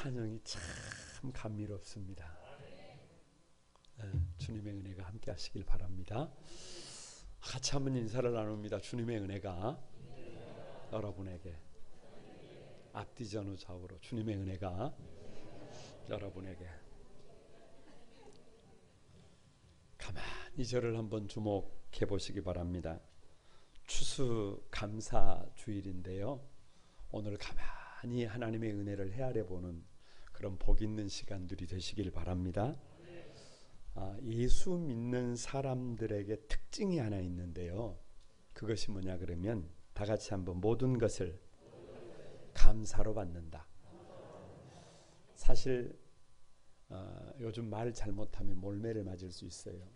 찬양이 참 감미롭습니다. 주님의 은혜가 함께 하시길 바랍니다. 같이 한번 인사를 나눕니다. 주님의 은혜가 여러분에게, 앞뒤 전후 좌우로 주님의 은혜가 여러분에게. 가만히 저를 한번 주목해 보시기 바랍니다. 추수감사주일인데요, 오늘 가만히 하나님의 은혜를 헤아려 보는 그런 복 있는 시간들이 되시길 바랍니다. 예수 믿는 사람들에게 특징이 하나 있는데요, 그것이 뭐냐 그러면 다 같이 한번 모든 것을 감사로 받는다. 사실 요즘 말 잘못하면 몰매를 맞을 수 있어요.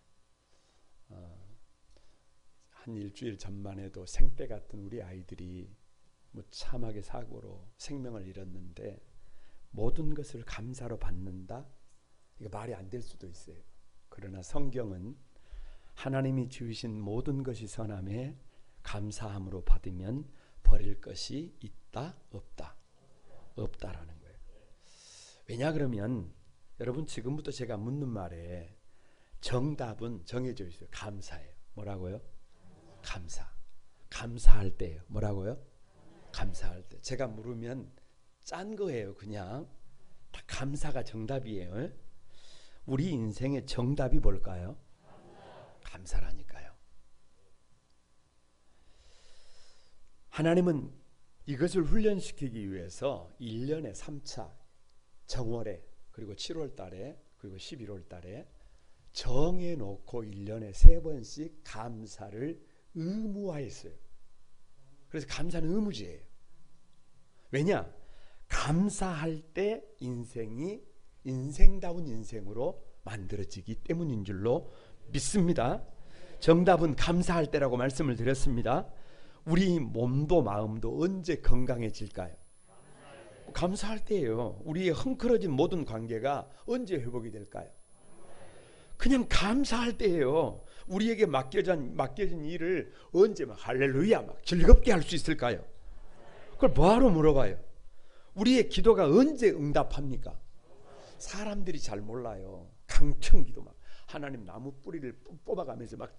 한 일주일 전만 해도 생떼 같은 우리 아이들이 무참하게 사고로 생명을 잃었는데, 모든 것을 감사로 받는다? 이거 말이 안 될 수도 있어요. 그러나 성경은 하나님이 지으신 모든 것이 선함에 감사함으로 받으면 버릴 것이 있다 없다? 없다라는 거예요. 왜냐 그러면 여러분, 지금부터 제가 묻는 말에 정답은 정해져 있어요. 감사예요. 뭐라고요? 감사. 감사할 때예요. 뭐라고요? 감사할 때. 제가 물으면 짠 거예요. 그냥 다 감사가 정답이에요. 우리 인생의 정답이 뭘까요? 감사라니까요. 하나님은 이것을 훈련시키기 위해서 1년에 3차 정월에, 그리고 7월 달에, 그리고 11월 달에 정해놓고 1년에 3번씩 감사를 의무화했어요. 그래서 감사는 의무제예요. 왜냐? 감사할 때 인생이 인생다운 인생으로 만들어지기 때문인 줄로 믿습니다. 정답은 감사할 때라고 말씀을 드렸습니다. 우리 몸도 마음도 언제 건강해질까요? 감사할 때예요. 우리의 헝클어진 모든 관계가 언제 회복이 될까요? 그냥 감사할 때예요. 우리에게 맡겨진 일을 언제 막 할렐루야 막 즐겁게 할 수 있을까요? 그걸 뭐하러 물어봐요? 우리의 기도가 언제 응답합니까? 사람들이 잘 몰라요. 강청기도 막 하나님 나무 뿌리를 뽑아가면서 막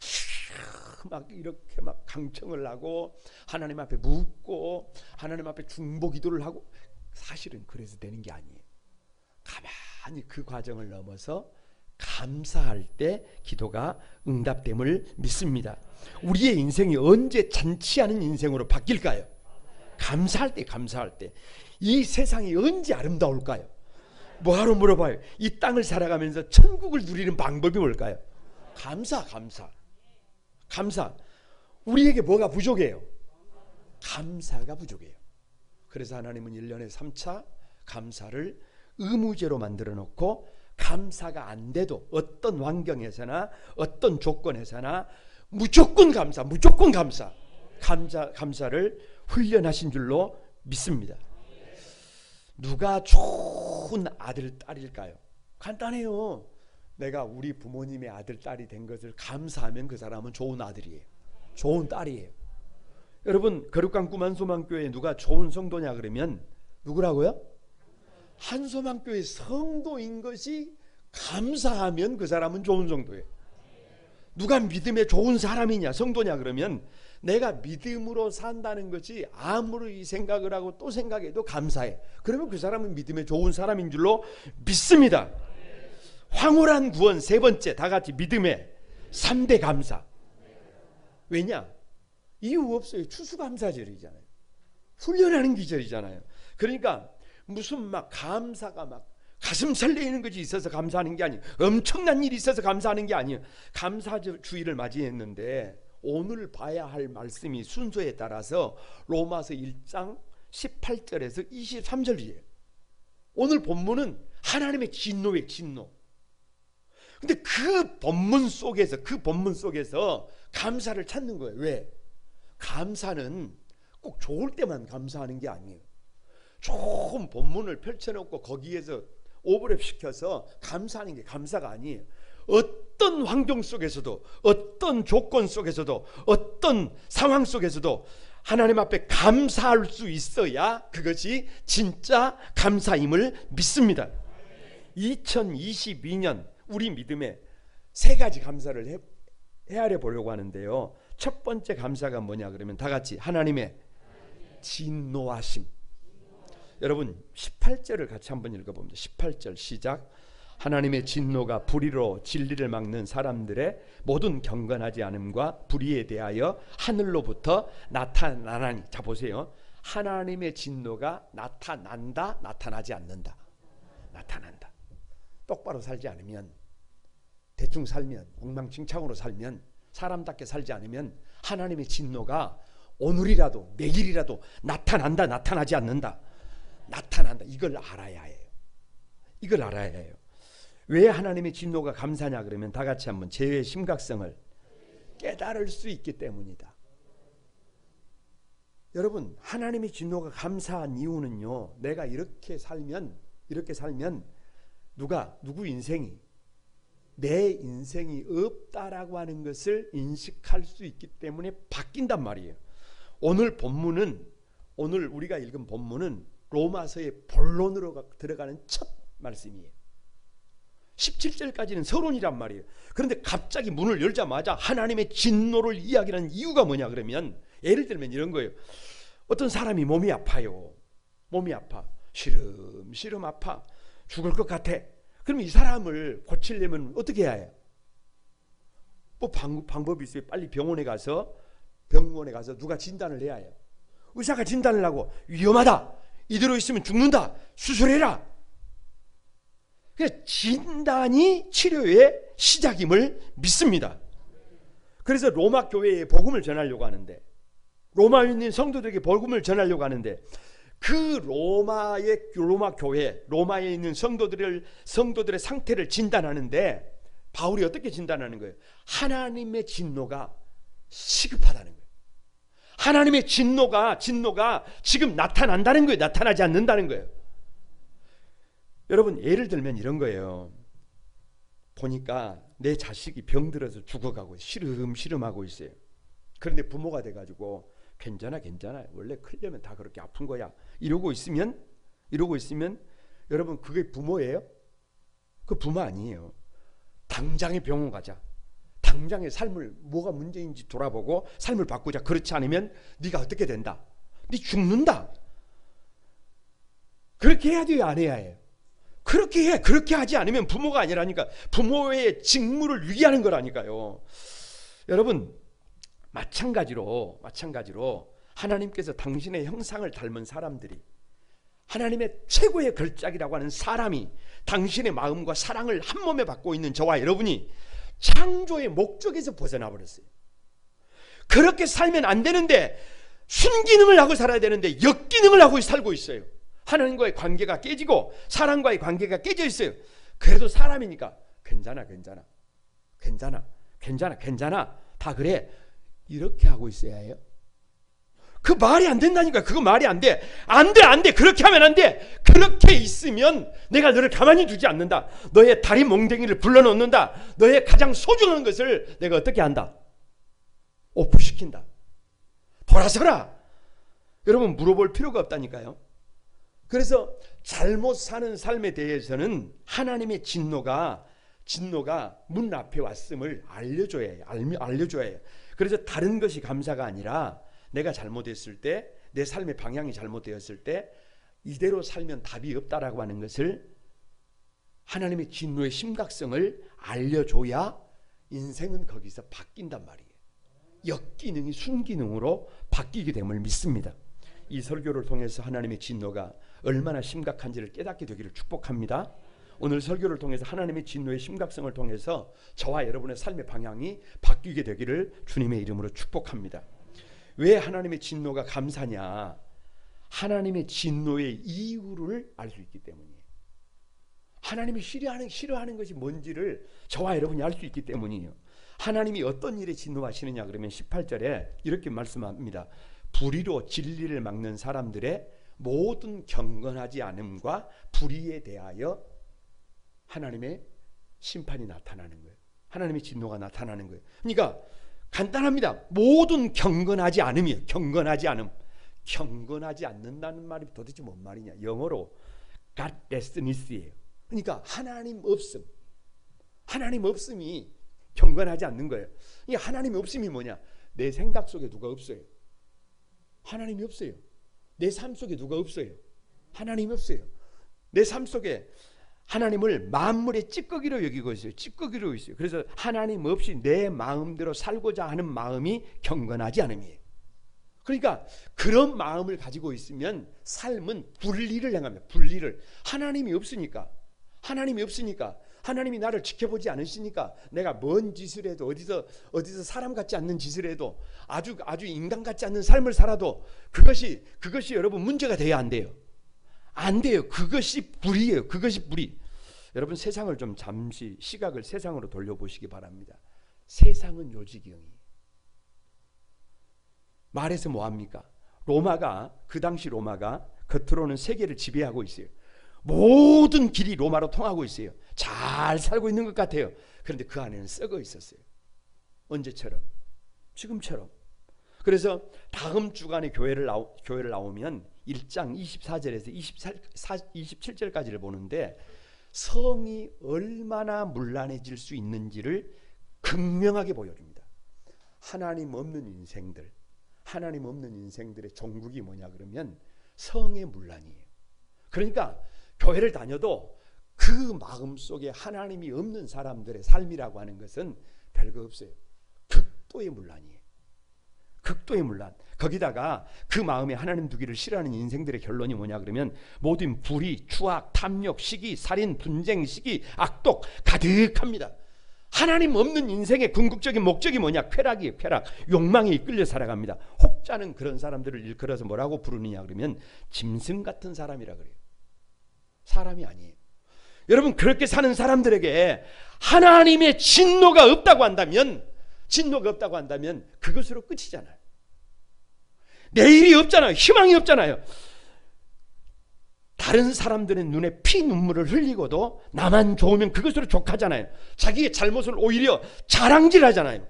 이렇게 막 강청을 하고 하나님 앞에 묻고 하나님 앞에 중보기도를 하고, 사실은 그래서 되는 게 아니에요. 가만히 그 과정을 넘어서 감사할 때 기도가 응답됨을 믿습니다. 우리의 인생이 언제 잔치하는 인생으로 바뀔까요? 감사할 때. 감사할 때. 이 세상이 언제 아름다울까요? 뭐하러 물어봐요? 이 땅을 살아가면서 천국을 누리는 방법이 뭘까요? 감사. 우리에게 뭐가 부족해요? 감사가 부족해요. 그래서 하나님은 1년에 3차 감사를 의무제로 만들어 놓고, 감사가 안 돼도 어떤 환경에서나 어떤 조건에서나 무조건 감사를 훈련하신 줄로 믿습니다. 누가 좋은 아들, 딸일까요? 간단해요. 내가 우리 부모님의 아들, 딸이 된 것을 감사하면 그 사람은 좋은 아들이에요. 좋은 딸이에요. 여러분, 거룩한 꿈 한소망교회에 누가 좋은 성도냐 그러면 누구라고요? 한소망교회 성도인 것이 감사하면 그 사람은 좋은 성도예요. 누가 믿음의 좋은 사람이냐, 성도냐 그러면 내가 믿음으로 산다는 것이 아무리 생각을 하고 또 생각해도 감사해. 그러면 그 사람은 믿음의 좋은 사람인 줄로 믿습니다. 황홀한 구원 세 번째, 다 같이 믿음의 3대 감사. 왜냐? 이유 없어요. 추수감사절이잖아요. 훈련하는 기절이잖아요. 그러니까 무슨 막 감사가 막 가슴 설레이는 것이 있어서 감사하는 게 아니에요. 엄청난 일이 있어서 감사하는 게 아니에요. 감사주일을 맞이했는데 오늘 봐야 할 말씀이 순서에 따라서 로마서 1장 18절에서 23절이에요. 오늘 본문은 하나님의 진노의 진노. 근데 그 본문 속에서 감사를 찾는 거예요. 왜? 감사는 꼭 좋을 때만 감사하는 게 아니에요. 좋은 본문을 펼쳐놓고 거기에서 오버랩 시켜서 감사하는 게 감사가 아니에요. 어떤 환경 속에서도, 어떤 조건 속에서도, 어떤 상황 속에서도 하나님 앞에 감사할 수 있어야 그것이 진짜 감사임을 믿습니다. 2022년 우리 믿음에 세 가지 감사를 헤아려 보려고 하는데요. 첫 번째 감사가 뭐냐 그러면 다 같이 하나님의 진노하심. 여러분 18절을 같이 한번 읽어봅니다. 18절 시작. 하나님의 진노가 불의로 진리를 막는 사람들의 모든 경건하지 않음과 불의에 대하여 하늘로부터 나타나나니. 자 보세요. 하나님의 진노가 나타난다, 나타나지 않는다. 나타난다. 똑바로 살지 않으면, 대충 살면, 엉망진창으로 살면, 사람답게 살지 않으면 하나님의 진노가 오늘이라도 내일이라도 나타난다, 나타나지 않는다. 나타난다. 이걸 알아야 해요. 이걸 알아야 해요. 왜 하나님의 진노가 감사냐 그러면 다 같이 한번 죄의 심각성을 깨달을 수 있기 때문이다. 여러분 하나님의 진노가 감사한 이유는요, 내가 이렇게 살면 누구 인생이, 내 인생이 없다라고 하는 것을 인식할 수 있기 때문에 바뀐단 말이에요. 오늘 우리가 읽은 본문은 로마서의 본론으로 들어가는 첫 말씀이에요. 17절까지는 서론이란 말이에요. 그런데 갑자기 문을 열자마자 하나님의 진노를 이야기하는 이유가 뭐냐 그러면, 예를 들면 이런 거예요. 어떤 사람이 몸이 아파요. 몸이 아파. 시름시름 아파. 죽을 것 같아. 그럼 이 사람을 고치려면 어떻게 해야 해요? 뭐 방법이 있어요. 빨리 병원에 가서 누가 진단을 해야 해요. 의사가 진단을 하고 위험하다. 이대로 있으면 죽는다. 수술해라. 진단이 치료의 시작임을 믿습니다. 그래서 로마 교회에 복음을 전하려고 하는데, 로마에 있는 성도들에게 복음을 전하려고 하는데, 그 로마 교회, 로마에 있는 성도들의 상태를 진단하는데 바울이 어떻게 진단하는 거예요? 하나님의 진노가 시급하다는 거예요. 하나님의 진노가 지금 나타난다는 거예요. 나타나지 않는다는 거예요. 여러분 예를 들면 이런 거예요. 보니까 내 자식이 병들어서 죽어가고 시름시름하고 있어요. 그런데 부모가 돼가지고 괜찮아 원래 크려면 다 그렇게 아픈 거야 이러고 있으면 여러분 그게 부모예요? 그 부모 아니에요. 당장에 병원 가자. 당장의 삶을 뭐가 문제인지 돌아보고 삶을 바꾸자. 그렇지 않으면 네가 어떻게 된다? 네 죽는다. 그렇게 해야 돼요, 안 해야 해요? 그렇게 해. 그렇게 하지 않으면 부모가 아니라니까. 부모의 직무를 위기하는 거라니까요. 여러분 마찬가지로 하나님께서 당신의 형상을 닮은 사람들이, 하나님의 최고의 걸작이라고 하는 사람이 당신의 마음과 사랑을 한 몸에 받고 있는 저와 여러분이 창조의 목적에서 벗어나 버렸어요. 그렇게 살면 안 되는데, 순기능을 하고 살아야 되는데 역기능을 하고 살고 있어요. 하나님과의 관계가 깨지고 사람과의 관계가 깨져 있어요. 그래도 사람이니까 괜찮아 다 그래 이렇게 하고 있어야 해요. 그 말이 안 된다니까. 그거 말이 안 돼. 안 돼. 그렇게 하면 안 돼. 그렇게 있으면 내가 너를 가만히 두지 않는다. 너의 다리 몽댕이를 불러넣는다. 너의 가장 소중한 것을 내가 어떻게 한다? 오프시킨다. 돌아서라. 여러분 물어볼 필요가 없다니까요. 그래서 잘못 사는 삶에 대해서는 하나님의 진노가 문 앞에 왔음을 알려줘야 해요. 그래서 다른 것이 감사가 아니라 내가 잘못했을 때, 내 삶의 방향이 잘못되었을 때 이대로 살면 답이 없다라고 하는 것을, 하나님의 진노의 심각성을 알려줘야 인생은 거기서 바뀐단 말이에요. 역기능이 순기능으로 바뀌게 됨을 믿습니다. 이 설교를 통해서 하나님의 진노가 얼마나 심각한지를 깨닫게 되기를 축복합니다. 오늘 설교를 통해서 하나님의 진노의 심각성을 통해서 저와 여러분의 삶의 방향이 바뀌게 되기를 주님의 이름으로 축복합니다. 왜 하나님의 진노가 감사냐? 하나님의 진노의 이유를 알 수 있기 때문이에요. 하나님이 싫어하는 것이 뭔지를 저와 여러분이 알 수 있기 때문이에요. 하나님이 어떤 일에 진노하시느냐 그러면 18절에 이렇게 말씀합니다. 불의로 진리를 막는 사람들의 모든 경건하지 않음과 불의에 대하여 하나님의 심판이 나타나는 거예요. 하나님의 진노가 나타나는 거예요. 그러니까 간단합니다. 모든 경건하지 않음이에요. 경건하지 않음. 경건하지 않는다는 말이 도대체 뭔 말이냐? 영어로 godlessness예요. 그러니까 하나님 없음. 하나님 없음이 경건하지 않는 거예요. 이 하나님 없음이 뭐냐? 내 생각 속에 누가 없어요. 하나님이 없어요. 내 삶 속에 누가 없어요. 하나님이 없어요. 내 삶 속에 하나님을 만물의 찌꺼기로 여기고 있어요. 찌꺼기로 있어요. 그래서 하나님 없이 내 마음대로 살고자 하는 마음이 경건하지 않음이에요. 그러니까 그런 마음을 가지고 있으면 삶은 불리를 행합니다. 불리를. 하나님이 없으니까 하나님이 나를 지켜보지 않으시니까 내가 뭔 짓을 해도 어디서 사람 같지 않는 짓을 해도 아주 인간 같지 않는 삶을 살아도 그것이 여러분 문제가 돼야 안 돼요. 안 돼요. 그것이 불이에요. 그것이 불이. 여러분 세상을 좀 잠시 시각을 세상으로 돌려보시기 바랍니다. 세상은 요지경이. 말해서 뭐합니까? 그 당시 로마가 겉으로는 세계를 지배하고 있어요. 모든 길이 로마로 통하고 있어요. 잘 살고 있는 것 같아요. 그런데 그 안에는 썩어 있었어요. 언제처럼? 지금처럼. 그래서 다음 주간에 교회를 나오면 1장 24절에서 27절까지를 보는데 성이 얼마나 문란해질 수 있는지를 극명하게 보여줍니다. 하나님 없는 인생들의 종국이 뭐냐 그러면 성의 문란이에요. 그러니까 교회를 다녀도 그 마음속에 하나님이 없는 사람들의 삶이라고 하는 것은 별거 없어요. 극도의 문란이에요. 극도의 문란. 거기다가 그 마음에 하나님 두기를 싫어하는 인생들의 결론이 뭐냐 그러면 모든 불의, 추악, 탐욕, 시기, 살인, 분쟁, 시기, 악독 가득합니다. 하나님 없는 인생의 궁극적인 목적이 뭐냐? 쾌락이에요. 쾌락. 욕망에 이끌려 살아갑니다. 혹자는 그런 사람들을 일컬어서 뭐라고 부르느냐 그러면 짐승 같은 사람이라 그래요. 사람이 아니에요. 여러분 그렇게 사는 사람들에게 하나님의 진노가 없다고 한다면 그것으로 끝이잖아요. 내일이 없잖아요. 희망이 없잖아요. 다른 사람들의 눈에 피 눈물을 흘리고도 나만 좋으면 그것으로 족하잖아요. 자기의 잘못을 오히려 자랑질하잖아요.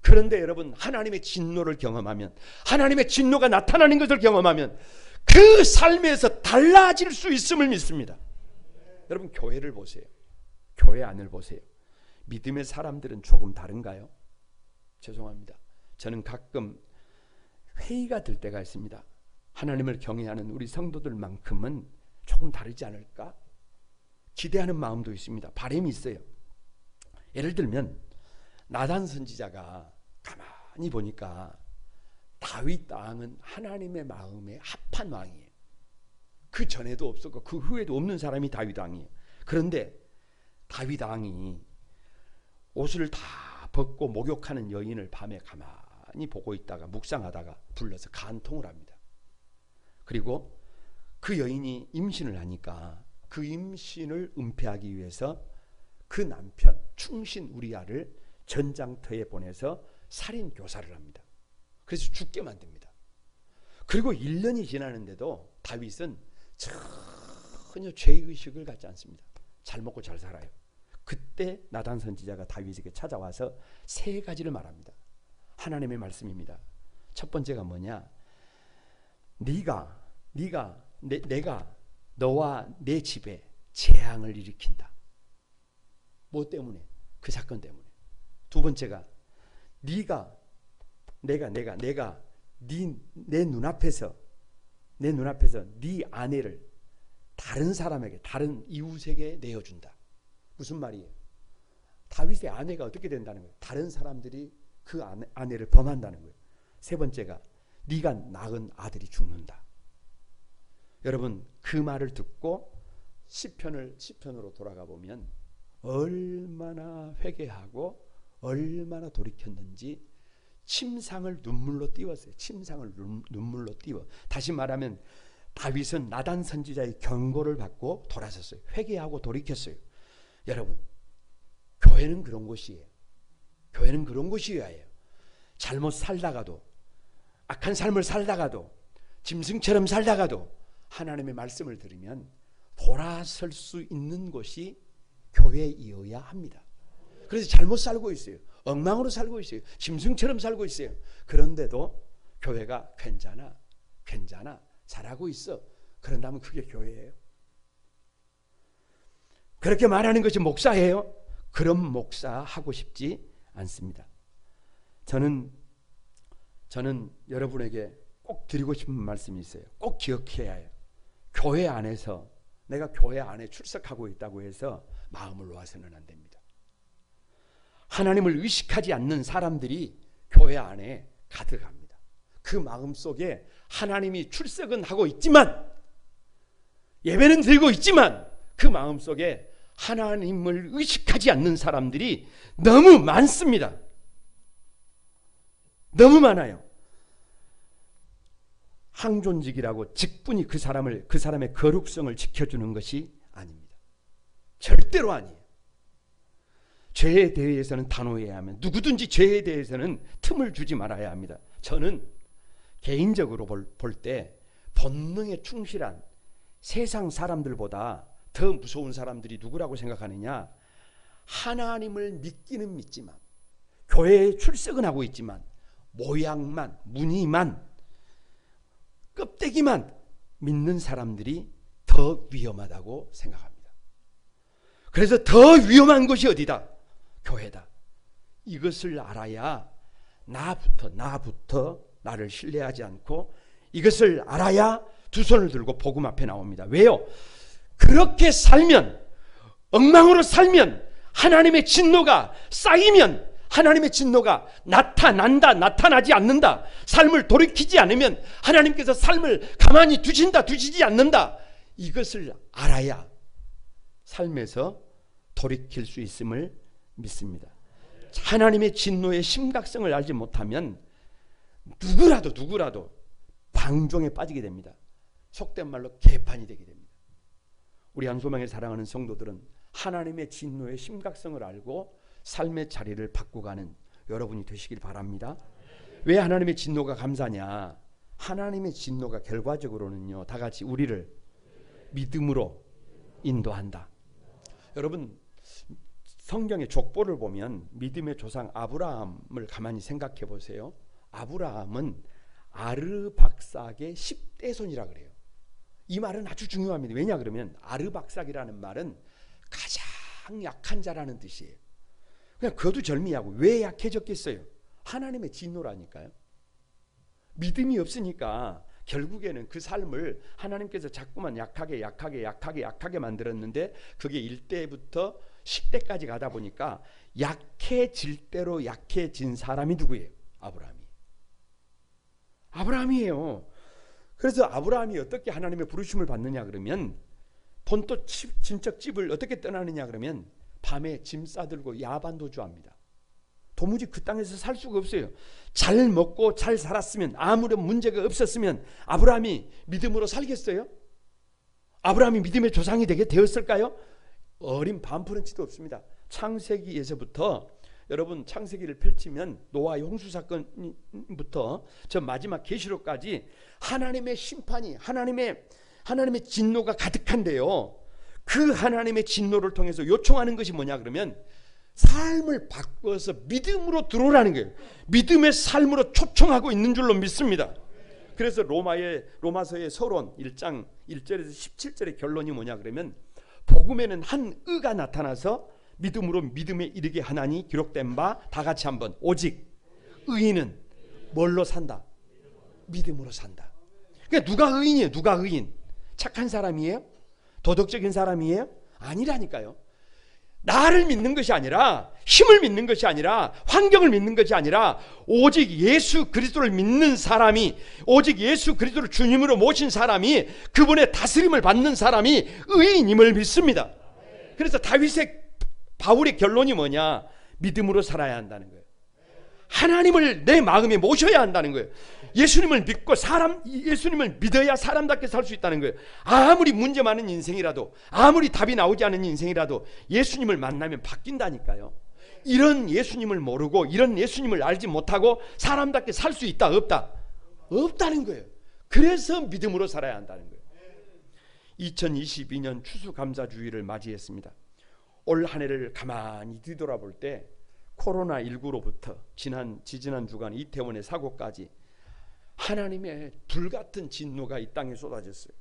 그런데 여러분 하나님의 진노를 경험하면, 하나님의 진노가 나타나는 것을 경험하면 그 삶에서 달라질 수 있음을 믿습니다. 여러분 교회를 보세요. 교회 안을 보세요. 믿음의 사람들은 조금 다른가요? 죄송합니다. 저는 가끔 회의가 들 때가 있습니다. 하나님을 경외하는 우리 성도들만큼은 조금 다르지 않을까? 기대하는 마음도 있습니다. 바람이 있어요. 예를 들면 나단 선지자가 가만히 보니까 다윗 왕은 하나님의 마음에 합한 왕이에요. 그 전에도 없었고 그 후에도 없는 사람이 다윗 왕이에요. 그런데 다윗 왕이 옷을 다 벗고 목욕하는 여인을 밤에 가만히 보고 있다가 묵상하다가 불러서 간통을 합니다. 그리고 그 여인이 임신을 하니까 그 임신을 은폐하기 위해서 그 남편 충신 우리아를 전장터에 보내서 살인 교사를 합니다. 그래서 죽게 만듭니다. 그리고 1년이 지나는데도 다윗은 전혀 죄의식을 갖지 않습니다. 잘 먹고 잘 살아요. 그때 나단 선지자가 다윗에게 찾아와서 3가지를 말합니다. 하나님의 말씀입니다. 첫 번째가 뭐냐? 내가 너와 내 집에 재앙을 일으킨다. 뭐 때문에? 그 사건 때문에. 두 번째가 내가 내 눈앞에서 네 아내를 다른 사람에게, 다른 이웃에게 내어준다. 무슨 말이에요? 다윗의 아내가 어떻게 된다는 거예요? 다른 사람들이 그 아내를 범한다는 거예요. 세 번째가 네가 낳은 아들이 죽는다. 여러분 그 말을 듣고 시편으로 돌아가 보면 얼마나 회개하고 얼마나 돌이켰는지 침상을 눈물로 띄웠어요. 침상을 눈물로 띄워. 다시 말하면 다윗은 나단 선지자의 경고를 받고 돌아섰어요. 회개하고 돌이켰어요. 여러분 교회는 그런 곳이에요. 교회는 그런 곳이어야 해요. 잘못 살다가도, 악한 삶을 살다가도, 짐승처럼 살다가도 하나님의 말씀을 들으면 돌아설 수 있는 곳이 교회이어야 합니다. 그래서 잘못 살고 있어요. 엉망으로 살고 있어요. 짐승처럼 살고 있어요. 그런데도 교회가 괜찮아, 괜찮아, 잘하고 있어. 그런다면 그게 교회예요? 그렇게 말하는 것이 목사예요? 그런 목사 하고 싶지 않습니다. 저는 여러분에게 꼭 드리고 싶은 말씀이 있어요. 꼭 기억해야 해요. 교회 안에서 내가 교회 안에 출석하고 있다고 해서 마음을 놓아서는 안 됩니다. 하나님을 의식하지 않는 사람들이 교회 안에 가득합니다. 그 마음 속에 하나님이 출석은 하고 있지만, 예배는 드리고 있지만, 그 마음 속에 하나님을 의식하지 않는 사람들이 너무 많습니다. 너무 많아요. 항존직이라고 직분이 그 사람의 거룩성을 지켜주는 것이 아닙니다. 절대로 아니에요. 죄에 대해서는 단호해야 하면, 누구든지 죄에 대해서는 틈을 주지 말아야 합니다. 저는 개인적으로 볼 때 본능에 충실한 세상 사람들보다 더 무서운 사람들이 누구라고 생각하느냐? 하나님을 믿기는 믿지만, 교회에 출석은 하고 있지만, 모양만, 무늬만, 껍데기만 믿는 사람들이 더 위험하다고 생각합니다. 그래서 더 위험한 것이 어디다? 교회다. 이것을 알아야 나부터 나를 신뢰하지 않고, 이것을 알아야 두 손을 들고 복음 앞에 나옵니다. 왜요? 그렇게 살면, 엉망으로 살면, 하나님의 진노가 쌓이면, 하나님의 진노가 나타나지 않는다. 삶을 돌이키지 않으면 하나님께서 삶을 가만히 두시지 않는다. 이것을 알아야 삶에서 돌이킬 수 있음을 믿습니다. 하나님의 진노의 심각성을 알지 못하면 누구라도 방종에 빠지게 됩니다. 속된 말로 개판이 되게 됩니다. 우리 한소망을 사랑하는 성도들은 하나님의 진노의 심각성을 알고 삶의 자리를 바꿔가는 여러분이 되시길 바랍니다. 왜 하나님의 진노가 감사냐? 하나님의 진노가 결과적으로는요, 다 같이 우리를 믿음으로 인도한다. 여러분, 성경의 족보를 보면 믿음의 조상 아브라함을 가만히 생각해 보세요. 아브라함은 아르박삭의 10대손이라 그래요. 이 말은 아주 중요합니다. 왜냐 그러면 아르박삭이라는 말은 가장 약한 자라는 뜻이에요. 그냥 거두절미하고 왜 약해졌겠어요? 하나님의 진노라니까요. 믿음이 없으니까 결국에는 그 삶을 하나님께서 자꾸만 약하게 만들었는데, 그게 1대부터 10대까지 가다 보니까 약해질 대로 약해진 사람이 누구예요? 아브라함이에요. 그래서 아브라함이 어떻게 하나님의 부르심을 받느냐 그러면, 본토 친척 집을 어떻게 떠나느냐 그러면 밤에 짐 싸들고 야반도주합니다. 도무지 그 땅에서 살 수가 없어요. 잘 먹고 잘 살았으면, 아무런 문제가 없었으면 아브라함이 믿음으로 살겠어요? 아브라함이 믿음의 조상이 되었을까요? 어린 반프런치도 없습니다. 창세기에서부터, 여러분 창세기를 펼치면 노아의 홍수 사건부터 저 마지막 계시록까지 하나님의 심판이, 하나님의 진노가 가득한데요, 그 하나님의 진노를 통해서 요청하는 것이 뭐냐 그러면 삶을 바꿔서 믿음으로 들어오라는 거예요. 믿음의 삶으로 초청하고 있는 줄로 믿습니다. 그래서 로마서의 서론 1장 1절에서 17절의 결론이 뭐냐 그러면, 복음에는 한 의가 나타나서 믿음으로 믿음에 이르게 하나니 기록된 바, 다 같이 한번, 오직 의인은 뭘로 산다? 믿음으로 산다. 그러니까 누가 의인이에요? 누가 의인? 착한 사람이에요? 도덕적인 사람이에요? 아니라니까요. 나를 믿는 것이 아니라, 힘을 믿는 것이 아니라, 환경을 믿는 것이 아니라, 오직 예수 그리스도를 믿는 사람이, 오직 예수 그리스도를 주님으로 모신 사람이, 그분의 다스림을 받는 사람이 의인임을 믿습니다. 그래서 바울의 결론이 뭐냐? 믿음으로 살아야 한다는 거예요. 하나님을 내 마음에 모셔야 한다는 거예요. 예수님을 믿고 예수님을 믿어야 사람답게 살 수 있다는 거예요. 아무리 문제 많은 인생이라도, 아무리 답이 나오지 않은 인생이라도 예수님을 만나면 바뀐다니까요. 이런 예수님을 모르고, 이런 예수님을 알지 못하고 사람답게 살 수 있다? 없다? 없다는 거예요. 그래서 믿음으로 살아야 한다는 거예요. 2022년 추수감사주의를 맞이했습니다. 올 한 해를 가만히 뒤돌아볼 때 코로나19로부터 지지난 주간 이태원의 사고까지 하나님의 불같은 진노가 이 땅에 쏟아졌어요.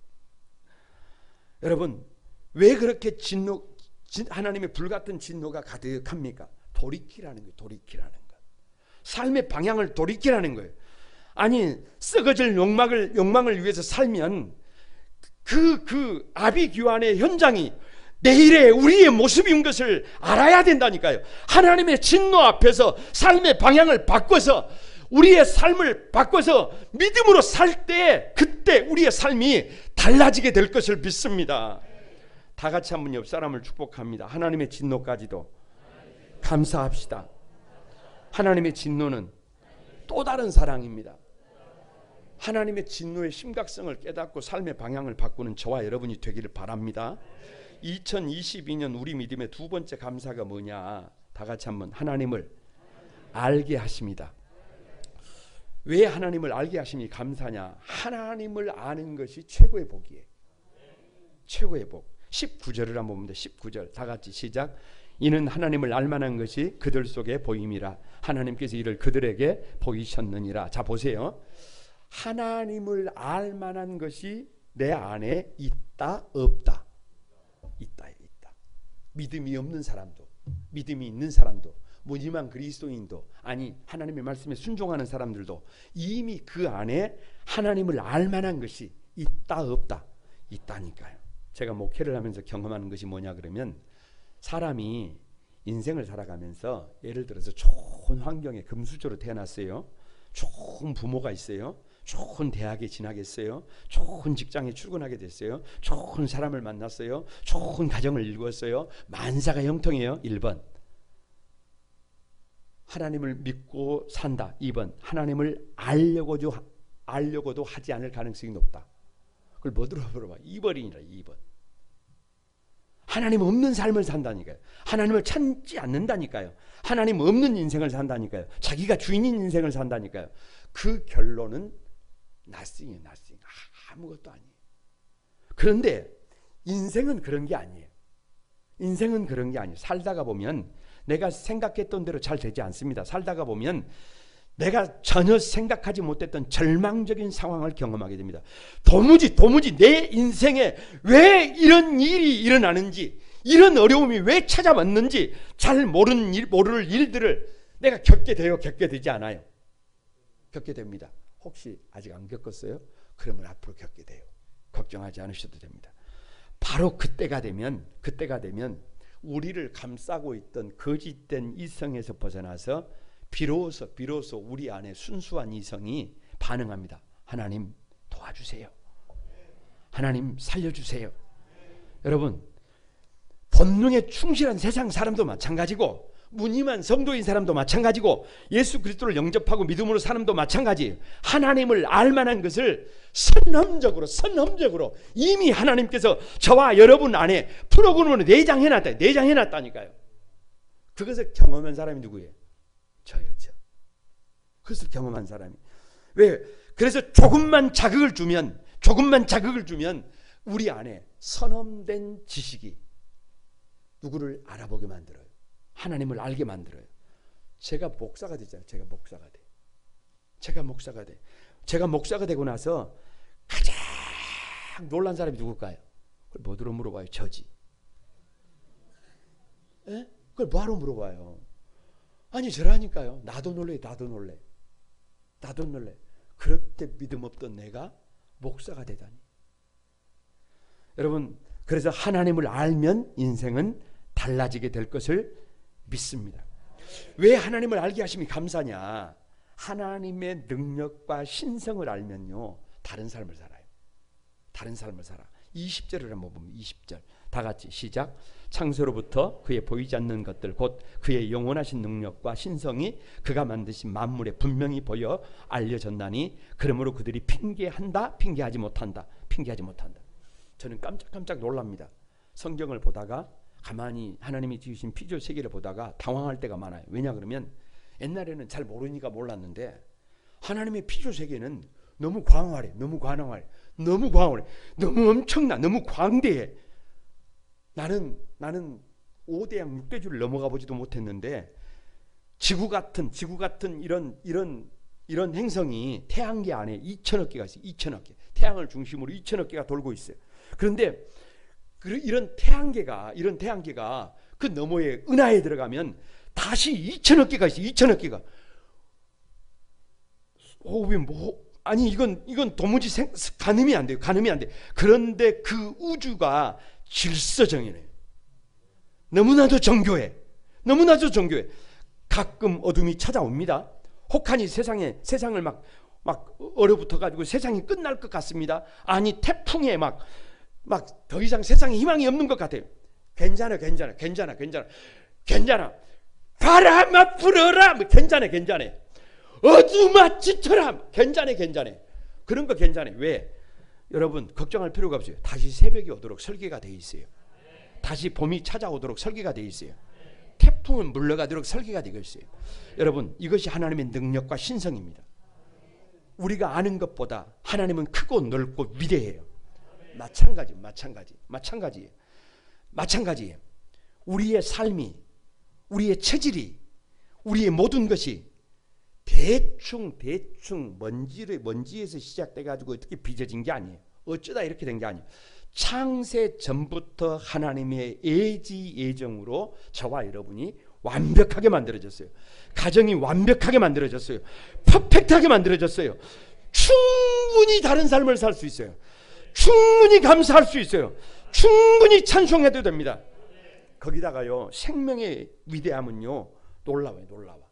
여러분, 왜 그렇게 하나님의 불같은 진노가 가득합니까? 돌이키라는 거예요. 돌이키라는 것. 삶의 방향을 돌이키라는 거예요. 아니, 썩어질 욕망을 위해서 살면 그 아비규환의 현장이 내일의 우리의 모습인 것을 알아야 된다니까요. 하나님의 진노 앞에서 삶의 방향을 바꿔서 우리의 삶을 바꿔서 믿음으로 살 때 그때 우리의 삶이 달라지게 될 것을 믿습니다. 다 같이 한번 옆 사람을 축복합니다. 하나님의 진노까지도 감사합시다. 하나님의 진노는 또 다른 사랑입니다. 하나님의 진노의 심각성을 깨닫고 삶의 방향을 바꾸는 저와 여러분이 되기를 바랍니다. 2022년 우리 믿음의 두 번째 감사가 뭐냐? 다 같이 한번 하나님을 알게 하십니다. 왜 하나님을 알게 하심이 감사냐? 하나님을 아는 것이 최고의 복이에요. 최고의 복. 19절을 한번 보면 돼. 19절 다 같이 시작. 이는 하나님을 알만한 것이 그들 속에 보임이라. 하나님께서 이를 그들에게 보이셨느니라. 자, 보세요. 하나님을 알만한 것이 내 안에 있다 없다? 있다. 믿음이 없는 사람도, 믿음이 있는 사람도, 무지만 그리스도인도, 아니 하나님의 말씀에 순종하는 사람들도 이미 그 안에 하나님을 알만한 것이 있다 없다? 있다니까요. 제가 목회를 하면서 경험하는 것이 뭐냐 그러면, 사람이 인생을 살아가면서 예를 들어서 좋은 환경에 금수저로 태어났어요. 좋은 부모가 있어요. 좋은 대학에 진학했어요. 좋은 직장에 출근하게 됐어요. 좋은 사람을 만났어요. 좋은 가정을 이루었어요. 만사가 형통해요. 1번 하나님을 믿고 산다. 2번 하나님을 알려고도 하지 않을 가능성이 높다. 그걸 뭐더러 물어봐. 2번이니라. 2번 하나님 없는 삶을 산다니까요. 하나님을 찾지 않는다니까요. 하나님 없는 인생을 산다니까요. 자기가 주인인 인생을 산다니까요. 그 결론은 nothing이에요. nothing. 아무것도 아니에요. 그런데 인생은 그런 게 아니에요. 인생은 그런 게 아니에요. 살다가 보면 내가 생각했던 대로 잘 되지 않습니다. 살다가 보면 내가 전혀 생각하지 못했던 절망적인 상황을 경험하게 됩니다. 도무지 내 인생에 왜 이런 일이 일어나는지, 이런 어려움이 왜 찾아왔는지 잘 모를 일들을 내가 겪게 되지 않아요. 겪게 됩니다. 혹시 아직 안 겪었어요? 그러면 앞으로 겪게 돼요. 걱정하지 않으셔도 됩니다. 바로 그때가 되면 우리를 감싸고 있던 거짓된 이성에서 벗어나서 비로소 우리 안에 순수한 이성이 반응합니다. 하나님 도와주세요. 하나님 살려주세요. 여러분, 본능에 충실한 세상 사람도 마찬가지고, 무늬만 성도인 사람도 마찬가지고, 예수 그리스도를 영접하고 믿음으로 사람도 마찬가지예요. 하나님을 알만한 것을 선험적으로 이미 하나님께서 저와 여러분 안에 프로그램으로 내장해놨다니까요. 그것을 경험한 사람이 누구예요? 저요. 그것을 경험한 사람이. 왜? 그래서 조금만 자극을 주면 우리 안에 선험된 지식이 누구를 알아보게 만들어요. 하나님을 알게 만들어요. 제가 목사가 되잖아요. 제가 목사가 되고 나서 가장 놀란 사람이 누굴까요? 그걸 뭐로 물어봐요? 저지. 에? 그걸 뭐하러 물어봐요? 아니 저라니까요. 나도 놀래. 그렇게 믿음 없던 내가 목사가 되다니. 여러분, 그래서 하나님을 알면 인생은 달라지게 될 것을 믿습니다. 왜 하나님을 알게 하심이 감사냐? 하나님의 능력과 신성을 알면요, 다른 삶을 살아요. 20절을 한번 보면 20절 다 같이 시작. 창세로부터 그의 보이지 않는 것들 곧 그의 영원하신 능력과 신성이 그가 만드신 만물에 분명히 보여 알려졌나니 그러므로 그들이 핑계하지 못한다. 저는 깜짝 놀랍니다. 성경을 보다가 가만히 하나님이 지으신 피조 세계를 보다가 당황할 때가 많아요. 왜냐 그러면 옛날에는 잘 모르니까 몰랐는데 하나님의 피조 세계는 너무 광활해. 너무 엄청나. 너무 광대해. 나는 5대양 6대주를 넘어가 보지도 못했는데 지구 같은 이런 행성이 태양계 안에 2천억 개가 있어요. 2천억 개. 태양을 중심으로 2천억 개가 돌고 있어요. 그런데 이런 태양계가 그 너머에 은하에 들어가면 다시 2천억 개가 있어요. 2천억 개가. 아니 이건 도무지 가늠이 안 돼요. 가늠이 안 돼. 그런데 그 우주가 질서정연해요. 너무나도 정교해. 너무나도 정교해. 가끔 어둠이 찾아옵니다. 혹하니 세상을 막 얼어붙어 가지고 세상이 끝날 것 같습니다. 아니 태풍에 막 더 이상 세상에 희망이 없는 것 같아요. 괜찮아. 바람아 불어라. 괜찮아. 어둠아 짙어라. 괜찮아. 그런 거 괜찮아. 왜? 여러분 걱정할 필요가 없어요. 다시 새벽이 오도록 설계가 되어 있어요. 다시 봄이 찾아오도록 설계가 되어 있어요. 태풍은 물러가도록 설계가 되어 있어요. 여러분 이것이 하나님의 능력과 신성입니다. 우리가 아는 것보다 하나님은 크고 넓고 위대해요. 마찬가지예요. 우리의 삶이, 우리의 체질이, 우리의 모든 것이 대충 먼지에서 시작돼 가지고 어떻게 빚어진 게 아니에요. 어쩌다 이렇게 된 게 아니에요. 창세 전부터 하나님의 예정으로 저와 여러분이 완벽하게 만들어졌어요. 가정이 완벽하게 만들어졌어요. 퍼펙트하게 만들어졌어요. 충분히 다른 삶을 살 수 있어요. 충분히 감사할 수 있어요. 충분히 찬송해도 됩니다. 거기다가요 생명의 위대함은요 놀라워요.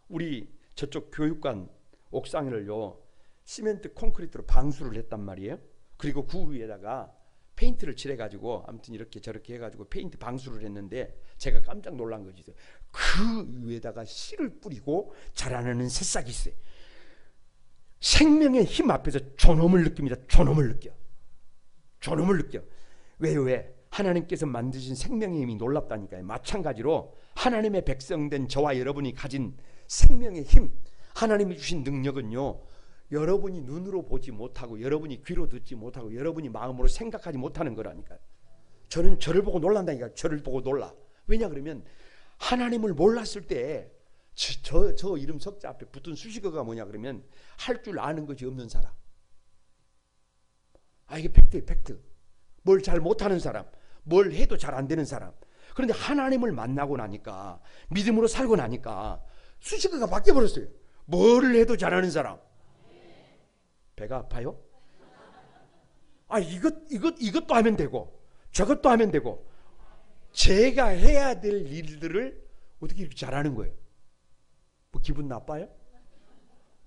우리 저쪽 교육관 옥상을요 시멘트 콘크리트로 방수를 했단 말이에요. 그리고 그 위에다가 페인트를 칠해가지고 아무튼 이렇게 저렇게 해가지고 페인트 방수를 했는데 제가 깜짝 놀란 거지. 그 위에다가 씨를 뿌리고 자라나는 새싹이 있어요. 생명의 힘 앞에서 존엄을 느낍니다. 존엄을 느껴. 왜? 하나님께서 만드신 생명의 힘이 놀랍다니까요. 마찬가지로 하나님의 백성된 저와 여러분이 가진 생명의 힘, 하나님이 주신 능력은요 여러분이 눈으로 보지 못하고 여러분이 귀로 듣지 못하고 여러분이 마음으로 생각하지 못하는 거라니까요. 저는 저를 보고 놀란다니까요. 저를 보고 놀라. 왜냐 그러면 하나님을 몰랐을 때 저 이름 석자 앞에 붙은 수식어가 뭐냐 그러면 할 줄 아는 것이 없는 사람. 이게 팩트. 뭘 잘 못하는 사람, 뭘 해도 잘 안 되는 사람. 그런데 하나님을 만나고 나니까 믿음으로 살고 나니까 수식어가 바뀌어버렸어요. 뭐를 해도 잘하는 사람. 배가 아파요? 이것도 하면 되고 저것도 하면 되고 제가 해야 될 일들을 어떻게 이렇게 잘하는 거예요? 뭐 기분 나빠요?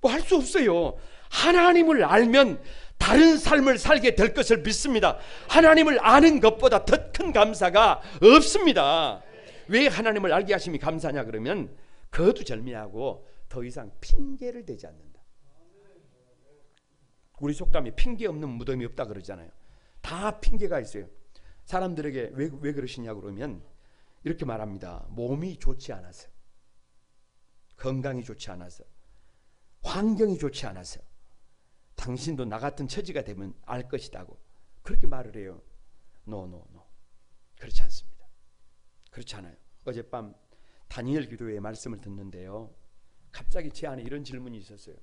뭐 할 수 없어요. 하나님을 알면 다른 삶을 살게 될 것을 믿습니다. 하나님을 아는 것보다 더 큰 감사가 없습니다. 왜 하나님을 알게 하심이 감사냐 그러면 거두절미하고 더 이상 핑계를 대지 않는다. 우리 속담에 핑계 없는 무덤이 없다 그러잖아요. 다 핑계가 있어요. 사람들에게 왜 그러시냐고 그러면 이렇게 말합니다. 몸이 좋지 않아서, 건강이 좋지 않아서, 환경이 좋지 않아서, 당신도 나 같은 처지가 되면 알 것이다고 그렇게 말을 해요. No. 그렇지 않습니다. 그렇지 않아요. 어젯밤 다니엘 기도회의 말씀을 듣는데요. 갑자기 제 안에 이런 질문이 있었어요.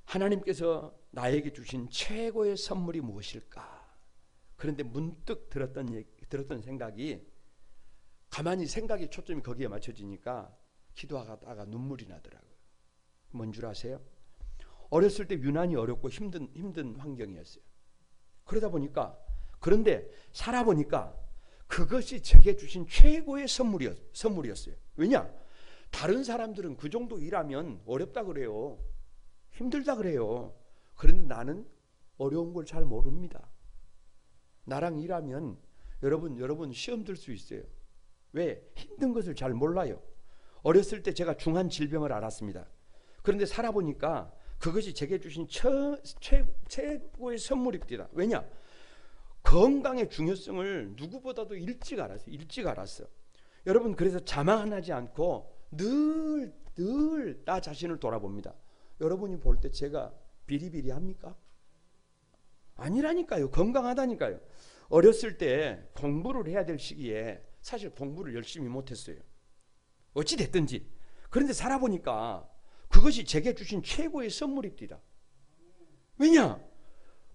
하나님께서 나에게 주신 최고의 선물이 무엇일까? 그런데 문득 들었던 생각이 가만히 생각의 초점이 거기에 맞춰지니까 기도하다가 눈물이 나더라고요. 뭔 줄 아세요? 어렸을 때 유난히 어렵고 힘든 환경이었어요. 그런데 살아보니까 그것이 제게 주신 최고의 선물이었어요. 왜냐? 다른 사람들은 그 정도 일하면 어렵다 그래요. 힘들다 그래요. 그런데 나는 어려운 걸 잘 모릅니다. 나랑 일하면 여러분 시험 들 수 있어요. 왜? 힘든 것을 잘 몰라요. 어렸을 때 제가 중한 질병을 알았습니다. 그런데 살아보니까 그것이 제게 주신 최고의 선물입니다. 왜냐? 건강의 중요성을 누구보다도 일찍 알았어. 여러분 그래서 자만하지 않고 늘 나 자신을 돌아봅니다. 여러분이 볼 때 제가 비리비리합니까? 아니라니까요. 건강하다니까요. 어렸을 때 공부를 해야 될 시기에 사실 공부를 열심히 못했어요. 어찌 됐든지 그런데 살아보니까 그것이 제게 주신 최고의 선물입니다. 왜냐?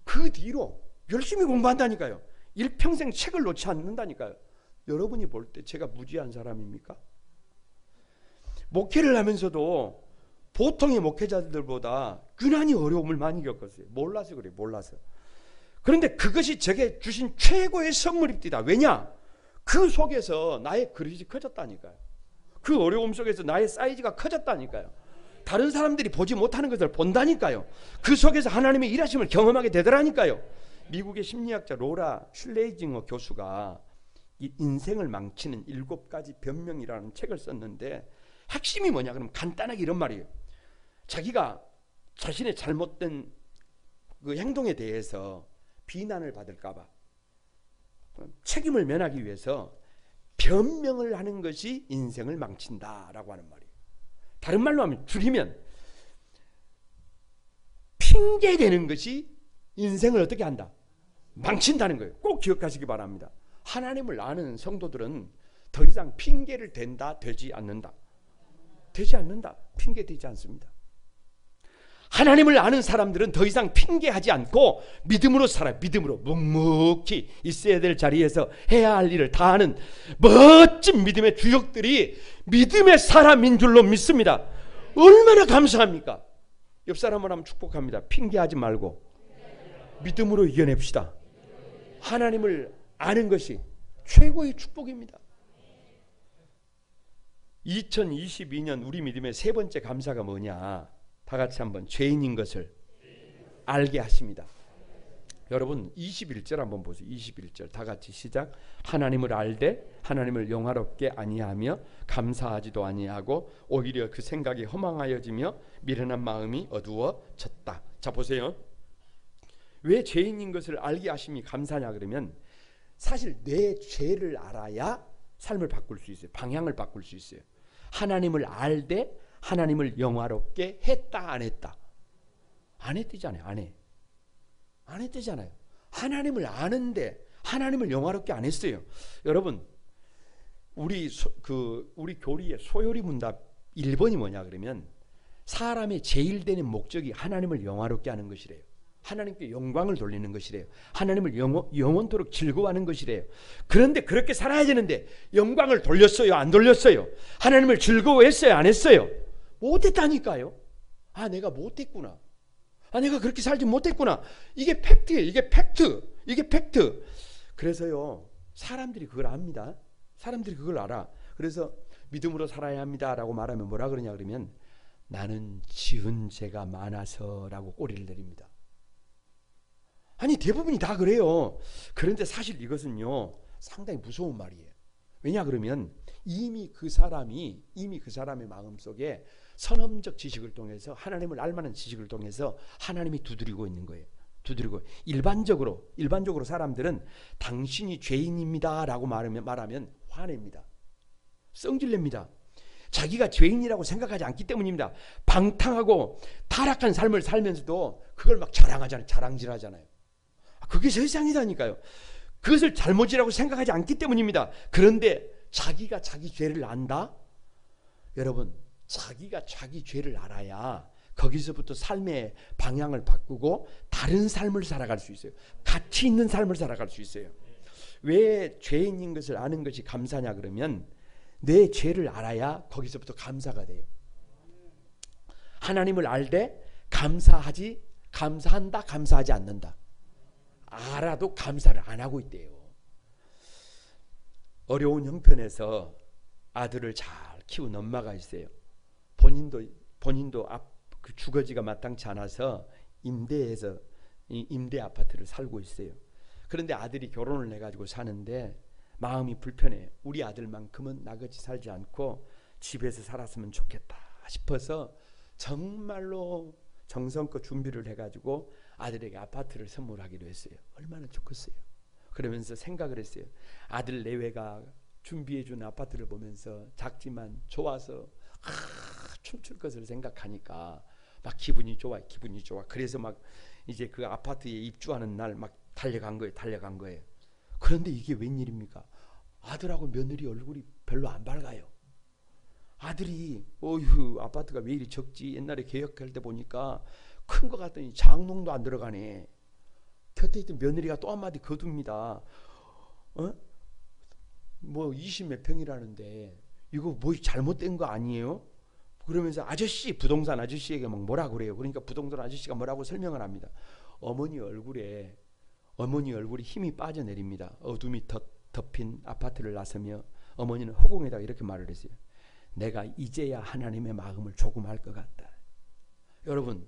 그 뒤로 열심히 공부한다니까요. 일평생 책을 놓지 않는다니까요. 여러분이 볼 때 제가 무지한 사람입니까? 목회를 하면서도 보통의 목회자들보다 유난히 어려움을 많이 겪었어요. 몰라서 그래요. 몰라서. 그런데 그것이 제게 주신 최고의 선물입니다. 왜냐? 그 속에서 나의 그릇이 커졌다니까요. 그 어려움 속에서 나의 사이즈가 커졌다니까요. 다른 사람들이 보지 못하는 것을 본다니까요. 그 속에서 하나님의 일하심을 경험하게 되더라니까요. 미국의 심리학자 로라 슐레이징어 교수가 이 인생을 망치는 7가지 변명이라는 책을 썼는데 핵심이 뭐냐 그러면 간단하게 이런 말이에요. 자기가 자신의 잘못된 그 행동에 대해서 비난을 받을까 봐 책임을 면하기 위해서 변명을 하는 것이 인생을 망친다라고 하는 말이에요. 다른 말로 하면 줄이면 핑계대는 것이 인생을 어떻게 한다? 망친다는 거예요. 꼭 기억하시기 바랍니다. 하나님을 아는 성도들은 더 이상 핑계를 댄다 되지 않는다. 되지 않는다. 핑계 되지 않습니다. 하나님을 아는 사람들은 더 이상 핑계하지 않고 믿음으로 살아요. 믿음으로 묵묵히 있어야 될 자리에서 해야 할 일을 다 하는 멋진 믿음의 주역들이 믿음의 사람인 줄로 믿습니다. 얼마나 감사합니까? 옆 사람을 한번 축복합니다. 핑계하지 말고 믿음으로 이겨냅시다. 하나님을 아는 것이 최고의 축복입니다. 2022년 우리 믿음의 세 번째 감사가 뭐냐? 다 같이 한번 죄인인 것을 알게 하십니다. 여러분 21절 한번 보세요. 21절 다 같이 시작. 하나님을 알되 하나님을 영화롭게 아니하며 감사하지도 아니하고 오히려 그 생각이 허망하여지며 미련한 마음이 어두워졌다. 자 보세요. 왜 죄인인 것을 알게 하심이 감사냐 그러면 사실 내 죄를 알아야 삶을 바꿀 수 있어요. 방향을 바꿀 수 있어요. 하나님을 알되 하나님을 영화롭게 했다 안 했다? 안 했대잖아요. 안 했대잖아요. 하나님을 아는데 하나님을 영화롭게 안 했어요. 여러분 우리 교리의 소요리 문답 1번이 뭐냐 그러면 사람의 제일 되는 목적이 하나님을 영화롭게 하는 것이래요. 하나님께 영광을 돌리는 것이래요. 하나님을 영원토록 즐거워하는 것이래요. 그런데 그렇게 살아야 되는데 영광을 돌렸어요? 안 돌렸어요? 하나님을 즐거워했어요? 안 했어요? 못했다니까요. 아 내가 못했구나. 아 내가 그렇게 살지 못했구나. 이게 팩트예요. 이게 팩트. 그래서요 사람들이 그걸 압니다. 사람들이 그걸 알아. 그래서 믿음으로 살아야 합니다 라고 말하면 뭐라 그러냐 그러면 나는 지은 죄가 많아서 라고 꼬리를 내립니다. 아니 대부분이 다 그래요. 그런데 사실 이것은요 상당히 무서운 말이에요. 왜냐 그러면 이미 그 사람의 마음속에 선험적 지식을 통해서 하나님을 알만한 지식을 통해서 하나님이 두드리고 있는 거예요. 두드리고 일반적으로 사람들은 당신이 죄인입니다 라고 말하면 화냅니다. 성질냅니다. 자기가 죄인이라고 생각하지 않기 때문입니다. 방탕하고 타락한 삶을 살면서도 그걸 막 자랑질하잖아요. 그게 세상이라니까요. 그것을 잘못이라고 생각하지 않기 때문입니다. 그런데 자기가 자기 죄를 안다? 여러분 자기가 자기 죄를 알아야 거기서부터 삶의 방향을 바꾸고 다른 삶을 살아갈 수 있어요. 가치 있는 삶을 살아갈 수 있어요. 왜 죄인인 것을 아는 것이 감사냐 그러면 내 죄를 알아야 거기서부터 감사가 돼요. 하나님을 알되 감사한다 감사하지 않는다. 알아도 감사를 안 하고 있대요. 어려운 형편에서 아들을 잘 키운 엄마가 있어요. 본인도 그 주거지가 마땅치 않아서 임대 아파트를 살고 있어요. 그런데 아들이 결혼을 해가지고 사는데 마음이 불편해. 우리 아들만큼은 나같이 살지 않고 집에서 살았으면 좋겠다 싶어서 정말로 정성껏 준비를 해가지고 아들에게 아파트를 선물하기로 했어요. 얼마나 좋겠어요. 그러면서 생각을 했어요. 아들 내외가 준비해준 아파트를 보면서 작지만 좋아서 춤출 것을 생각하니까 막 기분이 좋아. 그래서 막 이제 그 아파트에 입주하는 날 막 달려간 거예요. 그런데 이게 웬일입니까? 아들하고 며느리 얼굴이 별로 안 밝아요. 아들이 어휴 아파트가 왜 이리 적지? 옛날에 계획할 때 보니까 큰 거 같더니 장롱도 안 들어가네. 곁에 있던 며느리가 또 한마디 거둡니다. 뭐 20몇 평이라는데 이거 뭐 잘못된 거 아니에요? 그러면서 아저씨, 부동산 아저씨에게 막 뭐라 그래요. 그러니까 부동산 아저씨가 뭐라고 설명을 합니다. 어머니 얼굴에 힘이 빠져내립니다. 어둠이 덮인 아파트를 나서며 어머니는 허공에다가 이렇게 말을 했어요. 내가 이제야 하나님의 마음을 조금 알 것 같다. 여러분,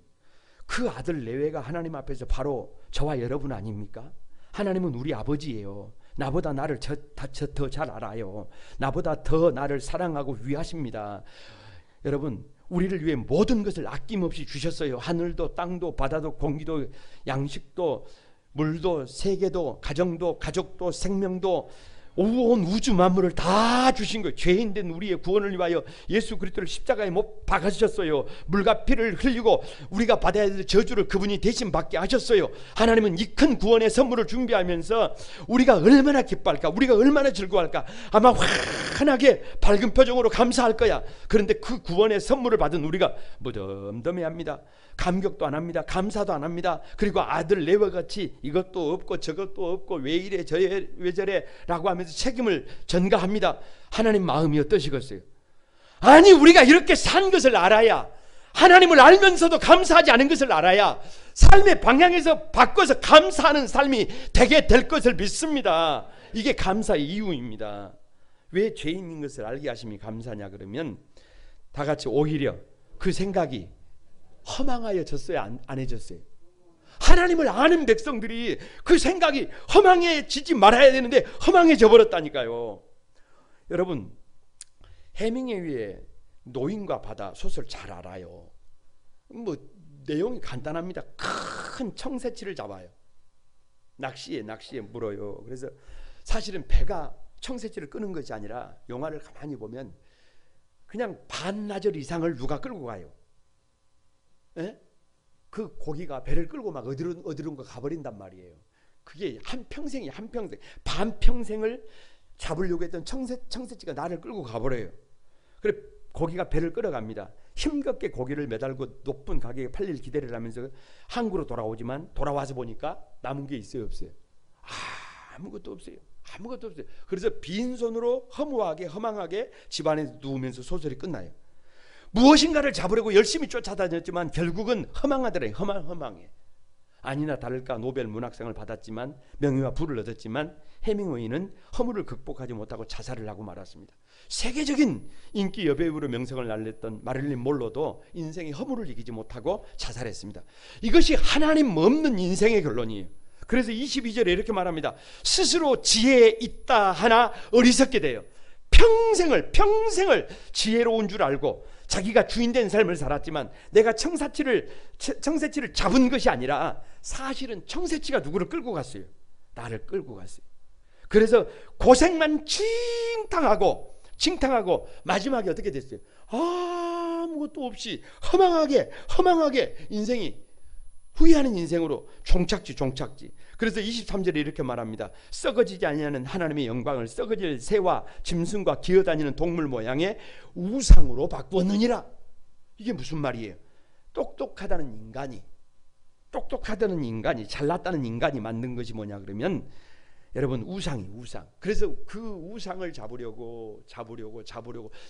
그 아들 레위가 하나님 앞에서 바로 저와 여러분 아닙니까? 하나님은 우리 아버지예요. 나보다 나를 더 잘 알아요. 나보다 더 나를 사랑하고 위하십니다. 여러분, 우리를 위해 모든 것을 아낌없이 주셨어요. 하늘도 땅도 바다도 공기도 양식도 물도 세계도 가정도 가족도 생명도 온 우주 만물을 다 주신 거예요. 죄인된 우리의 구원을 위하여 예수 그리스도를 십자가에 못 박으셨어요. 물과 피를 흘리고 우리가 받아야 될 저주를 그분이 대신 받게 하셨어요. 하나님은 이 큰 구원의 선물을 준비하면서 우리가 얼마나 기뻐할까, 우리가 얼마나 즐거워할까, 아마 환하게 밝은 표정으로 감사할 거야. 그런데 그 구원의 선물을 받은 우리가 무덤덤해합니다. 감격도 안 합니다. 감사도 안 합니다. 그리고 아들 레위와 같이 이것도 없고 저것도 없고 왜 이래 왜 저래 라고 하면서 책임을 전가합니다. 하나님 마음이 어떠시겠어요? 아니, 우리가 이렇게 산 것을 알아야, 하나님을 알면서도 감사하지 않은 것을 알아야 삶의 방향에서 바꿔서 감사하는 삶이 되게 될 것을 믿습니다. 이게 감사의 이유입니다. 왜 죄인인 것을 알게 하심이 감사냐 그러면 다 같이 오히려 그 생각이 허망하여졌어요? 안 해졌어요? 하나님을 아는 백성들이 그 생각이 허망해지지 말아야 되는데 허망해져 버렸다니까요. 여러분, 해밍웨이의 노인과 바다 소설 잘 알아요. 뭐 내용이 간단합니다. 큰 청새치를 잡아요. 낚시에 물어요. 그래서 사실은 배가 청새치를 끄는 것이 아니라 영화를 가만히 보면 그냥 반나절 이상을 누가 끌고 가요. 에? 그 고기가 배를 끌고 막 어디론가 가버린단 말이에요. 그게 한평생 반평생을 잡으려고 했던 청새치가 나를 끌고 가버려요. 그래 고기가 배를 끌어갑니다. 힘겹게 고기를 매달고 높은 가격에 팔릴 기대를 하면서 항구로 돌아오지만 돌아와서 보니까 남은 게 있어요, 없어요? 아무것도 없어요. 그래서 빈손으로 허무하게 허망하게 집안에 누우면서 소설이 끝나요. 무엇인가를 잡으려고 열심히 쫓아다녔지만 결국은 허망하더래요. 허망해. 아니나 다를까 노벨 문학상을 받았지만 명예와 부를 얻었지만 해밍웨이는 허물을 극복하지 못하고 자살을 하고 말았습니다. 세계적인 인기 여배우로 명성을 날렸던 마릴린 몰로도 인생의 허물을 이기지 못하고 자살했습니다. 이것이 하나님 없는 인생의 결론이에요. 그래서 22절에 이렇게 말합니다. 스스로 지혜에 있다 하나 어리석게 돼요. 평생을 지혜로운 줄 알고 자기가 주인된 삶을 살았지만 내가 청새치를 잡은 것이 아니라 사실은 청새치가 누구를 끌고 갔어요? 나를 끌고 갔어요. 그래서 고생만 칭탕하고 마지막에 어떻게 됐어요? 아무것도 없이 허망하게 인생이 후회하는 인생으로 종착지. 그래서 23절에 이렇게 말합니다. 썩어지지 아니하는 하나님의 영광을 썩어질 새와 짐승과 기어다니는 동물 모양의 우상으로 바꾸었느니라. 이게 무슨 말이에요? 똑똑하다는 인간이 잘났다는 인간이 만든 것이 뭐냐 그러면 여러분 우상. 그래서 그 우상을 잡으려고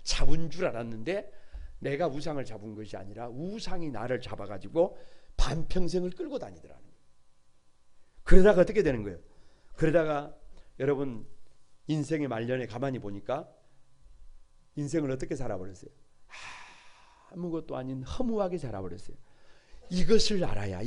잡은 줄 알았는데 내가 우상을 잡은 것이 아니라 우상이 나를 잡아가지고 반평생을 끌고 다니더라는 거예요. 그러다가 어떻게 되는 거예요? 그러다가 여러분 인생의 말년에 가만히 보니까 인생을 어떻게 살아버렸어요? 아무것도 아닌 허무하게 살아버렸어요. 이것을 알아야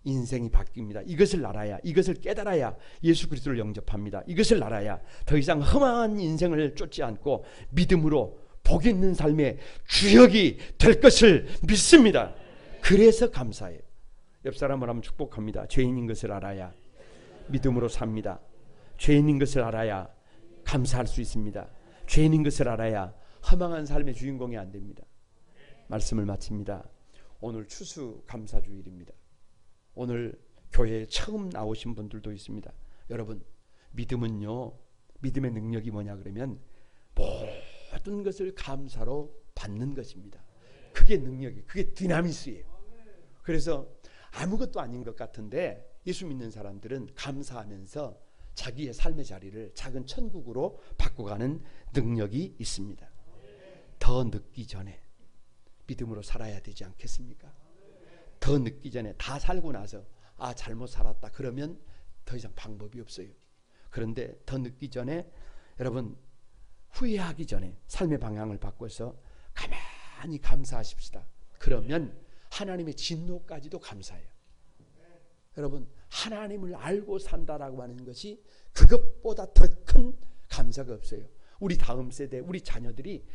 인생이 바뀝니다. 이것을 알아야, 이것을 깨달아야 예수 그리스도를 영접합니다. 이것을 알아야 더 이상 허망한 인생을 쫓지 않고 믿음으로 복 있는 삶의 주역이 될 것을 믿습니다. 그래서 감사해요. 옆 사람을 한번 축복합니다. 죄인인 것을 알아야 믿음으로 삽니다. 죄인인 것을 알아야 감사할 수 있습니다. 죄인인 것을 알아야 허망한 삶의 주인공이 안 됩니다. 말씀을 마칩니다. 오늘 추수감사주일입니다. 오늘 교회에 처음 나오신 분들도 있습니다. 여러분, 믿음은요, 믿음의 능력이 뭐냐 그러면 놔둔 것을 감사로 받는 것입니다. 그게 능력이에요. 그게 디나미스예요. 그래서 아무것도 아닌 것 같은데 예수 믿는 사람들은 감사하면서 자기의 삶의 자리를 작은 천국으로 바꿔가는 능력이 있습니다. 더 늦기 전에 믿음으로 살아야 되지 않겠습니까? 더 늦기 전에 다 살고 나서 잘못 살았다 그러면 더 이상 방법이 없어요. 그런데 더 늦기 전에 여러분 후회하기 전에 삶의 방향을 바꿔서 가만히 감사하십시다. 그러면 하나님의 진노까지도 감사해요. 여러분 하나님을 알고 산다라고 하는 것이 그것보다 더 큰 감사가 없어요. 우리 다음 세대 우리 자녀들이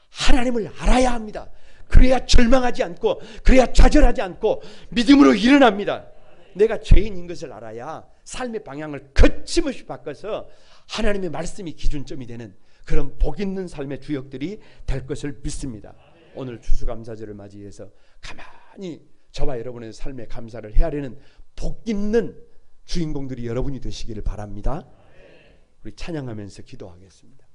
하나님을 알아야 합니다. 그래야 절망하지 않고 그래야 좌절하지 않고 믿음으로 일어납니다. 내가 죄인인 것을 알아야 삶의 방향을 거침없이 바꿔서 하나님의 말씀이 기준점이 되는 그런 복 있는 삶의 주역들이 될 것을 믿습니다. 오늘 추수감사절을 맞이해서 가만히 저와 여러분의 삶에 감사를 헤아리는 복 있는 주인공들이 여러분이 되시기를 바랍니다. 우리 찬양하면서 기도하겠습니다.